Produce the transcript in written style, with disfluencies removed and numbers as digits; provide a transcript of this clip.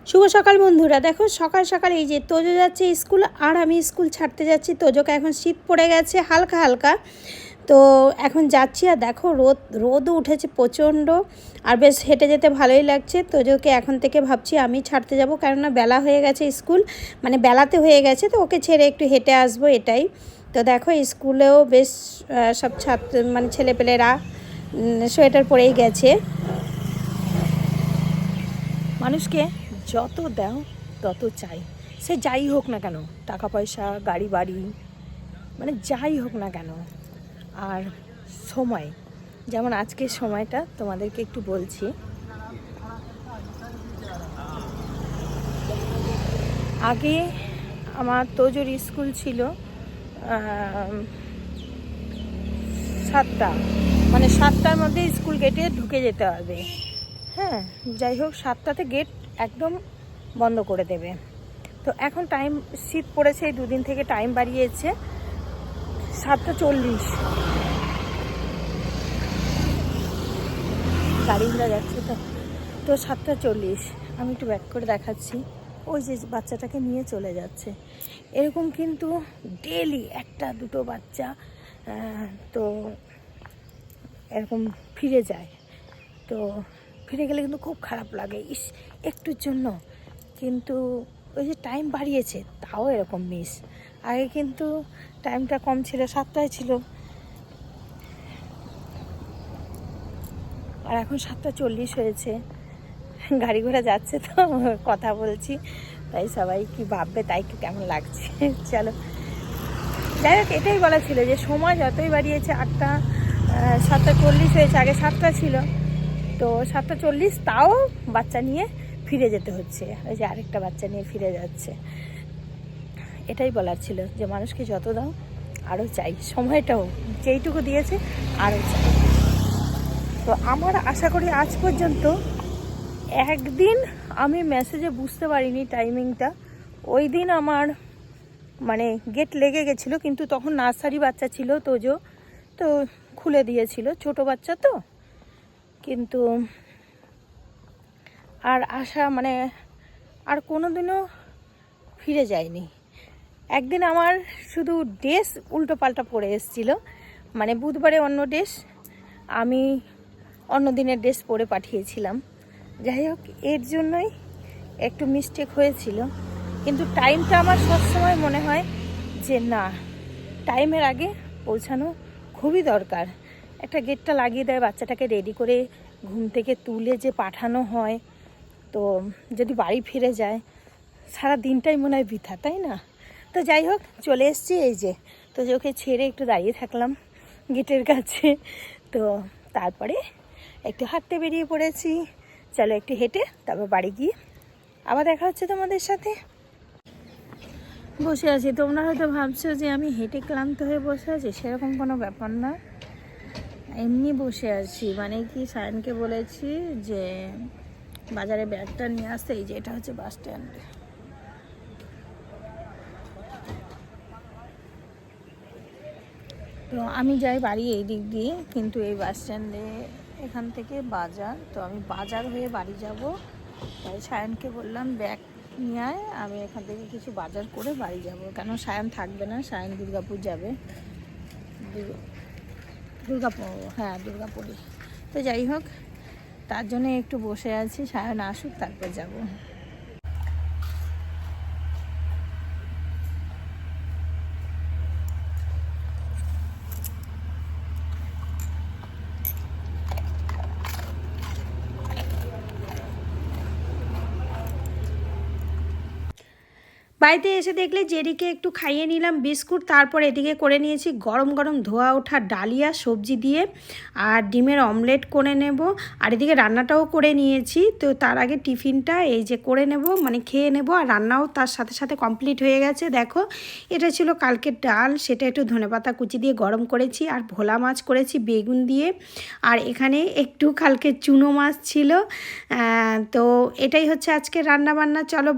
শুভ সকাল বন্ধুরা। দেখো সকাল সকাল এই যে তোজো যাচ্ছে স্কুল আর আমি স্কুল ছাড়তে যাচ্ছি। তোজোকে এখন শীত পড়ে গেছে হালকা হালকা, তো এখন যাচ্ছি। আর দেখো রোদও উঠেছে প্রচণ্ড, আর বেশ হেঁটে যেতে ভালোই লাগছে। তোজোকে এখন থেকে ভাবছি আমি ছাড়তে যাব, কেননা বেলা হয়ে গেছে, স্কুল মানে বেলাতে হয়ে গেছে, তো ওকে ছেড়ে একটু হেঁটে আসবো এটাই। তো দেখো স্কুলেও বেশ সব ছাত্র মানে ছেলেপেলেরা সোয়েটার পরেই গেছে। মানুষকে যত দাও তত চাই, সে যাই হোক না কেন, টাকা পয়সা গাড়ি বাড়ি মানে যাই হোক না কেন। আর সময়, যেমন আজকের সময়টা তোমাদেরকে একটু বলছি। আগে আমার তোজোর স্কুল ছিল 7টা, মানে 7টার মধ্যে স্কুল গেটে ঢুকে যেতে হবে। হ্যাঁ, যাই হোক 7টাতে গেট একদম বন্ধ করে দেবে। তো এখন টাইম, শীত পড়েছে এই দুদিন থেকে টাইম বাড়িয়েছে 7টা 40। গাড়ি ঘোড়া যাচ্ছে তো 7টা 40। আমি একটু ব্যাক করে দেখাচ্ছি, ওই যে বাচ্চাটাকে নিয়ে চলে যাচ্ছে। এরকম কিন্তু ডেলি একটা দুটো বাচ্চা তো এরকম ফিরে যায়। তো ফিরে গেলে কিন্তু খুব খারাপ লাগে, ইস একটুর জন্য। কিন্তু ওই যে টাইম বাড়িয়েছে তাও এরকম মিস। আগে কিন্তু টাইমটা কম ছিল, 7টায় ছিল, আর এখন 7টা 40 হয়েছে। গাড়ি ঘোড়া যাচ্ছে তো কথা বলছি, তাই সবাই কি ভাববে, তাই কি কেমন লাগছে। চলো যাই হোক, এটাই বলা ছিল যে সময় যতই বাড়িয়েছে, 7টা 40 হয়েছে, আগে 7টা ছিল, তো 7টা 40 তাও বাচ্চা নিয়ে ফিরে যেতে হচ্ছে। ওই যে আরেকটা বাচ্চা নিয়ে ফিরে যাচ্ছে। এটাই বলার ছিল যে মানুষকে যত দাও আরও চাই, সময়টাও যেইটুকু দিয়েছে আরও চাই। তো আমার আশা করি আজ পর্যন্ত একদিন আমি মেসেজে বুঝতে পারিনি টাইমিংটা। ওই দিন আমার মানে গেট লেগে গেছিলো, কিন্তু তখন নার্সারি বাচ্চা ছিল তোজো, তো খুলে দিয়েছিল, ছোট বাচ্চা তো। কিন্তু আর আশা মানে আর কোনো দিনও ফিরে যায়নি। একদিন আমার শুধু ড্রেস উল্টো পাল্টা পরে এসেছিলো, মানে বুধবারে অন্য ড্রেস, আমি অন্য দিনের ড্রেস পরে পাঠিয়েছিলাম। যাই হোক, এর জন্যই একটু মিস্টেক হয়েছিল। কিন্তু টাইমটা আমার সবসময় মনে হয় যে না, টাইমের আগে পৌঁছানো খুবই দরকার। একটা গেটটা লাগিয়ে দেয়, বাচ্চাটাকে রেডি করে ঘুম থেকে তুলে যে পাঠানো হয়, তো যদি বাড়ি ফিরে যায় সারা দিনটাই মনে হয় বৃথা, তাই না? তো যাই হোক, চলে এসেছি। এই যে তো যে ওকে ছেড়ে একটু দাঁড়িয়ে থাকলাম গেটের কাছে, তো তারপরে একটু হাঁটতে বেরিয়ে পড়েছি। চলো একটু হেঁটে তারপর বাড়ি গিয়ে আবার দেখা হচ্ছে তোমাদের সাথে। বসে আছি, তোমরা হয়তো ভাবছো যে আমি হেঁটে ক্লান্ত হয়ে বসে আছি, সেরকম কোনো ব্যাপার না, এমনি বসে আছি। মানে কি, সায়নকে বলেছি যে বাজারে ব্যাগটা নিয়ে আসতে। এই যে এটা হচ্ছে বাস স্ট্যান্ড, তো আমি যাই বাড়ি এই দিক দিয়ে, কিন্তু এই বাস স্ট্যান্ডে এখান থেকে বাজার, তো আমি বাজার হয়ে বাড়ি যাব। তাই সায়নকে বললাম ব্যাগ নিয়ে আয়, আমি এখান থেকে কিছু বাজার করে বাড়ি যাব, কেন সায়ন থাকবে না, সায়ন দুর্গাপুর যাবে। দুর্গাপুর, হ্যাঁ দুর্গাপুরে। তো যাই হোক, তার জন্য একটু বসে আছি, সায়ন আসুক তারপর যাব। বাড়িতে এসে দেখলে জেরিকে একটু খাইয়ে নিলাম বিস্কুট, তারপর এদিকে করে নিয়েছি গরম গরম ধোয়া ওঠা ডালিয়া সবজি দিয়ে, আর ডিমের অমলেট করে নেব। আর এদিকে রান্নাটাও করে নিয়েছি, তো তার আগে টিফিনটা এই যে করে নেব, মানে খেয়ে নেব। আর রান্নাও তার সাথে সাথে কমপ্লিট হয়ে গেছে। দেখো, এটা ছিল কালকের ডাল, সেটা একটু ধনেপাতা কুচি দিয়ে গরম করেছি, আর ভোলা মাছ করেছি বেগুন দিয়ে, আর এখানে একটু কালকে চুনো মাছ ছিল। তো এটাই হচ্ছে আজকে রান্না বান্না। চলো।